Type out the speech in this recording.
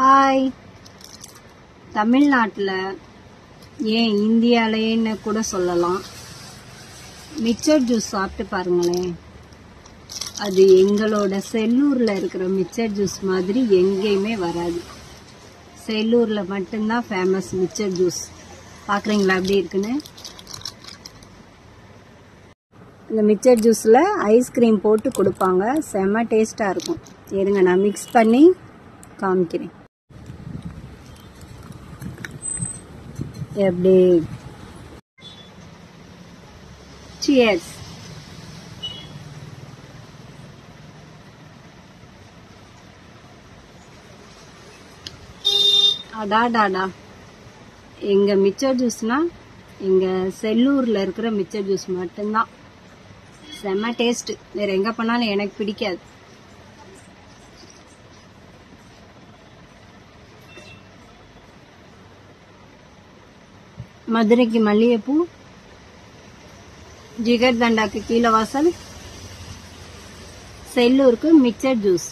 Hi. தமிழ்நாட்டில் ஏன் இந்தியாவிலேன்னு கூட சொல்லலாம், மிக்சர் ஜூஸ் சாப்பிட்டு பாருங்களேன். அது எங்களோட செல்லூரில் இருக்கிற மிக்சர் ஜூஸ் மாதிரி எங்கேயுமே வராது. செல்லூரில் மட்டும்தான் ஃபேமஸ் மிக்சர் ஜூஸ். பார்க்குறீங்களா எப்படி இருக்குன்னு? இந்த மிக்சர் ஜூஸில் ஐஸ்கிரீம் போட்டு கொடுப்பாங்க, செம்ம டேஸ்ட்டாக இருக்கும். இருங்க, நான் மிக்ஸ் பண்ணி காமிக்கிறேன். எப்படி? சியர்ஸ். அடாடாடா, எங்க மிக்சர் ஜூஸ்னா எங்க செல்லூர்ல இருக்கிற மிக்சர் ஜூஸ் மட்டும்தான். செம்ம டேஸ்ட். வேற எங்க பண்ணாலும் எனக்கு பிடிக்காது. மதுரைக்கு மல்லிகைப்பூ, ஜிகர் தண்டாக்கு கீழே வாசல், செல்லூருக்கு மிக்சர் ஜூஸ்.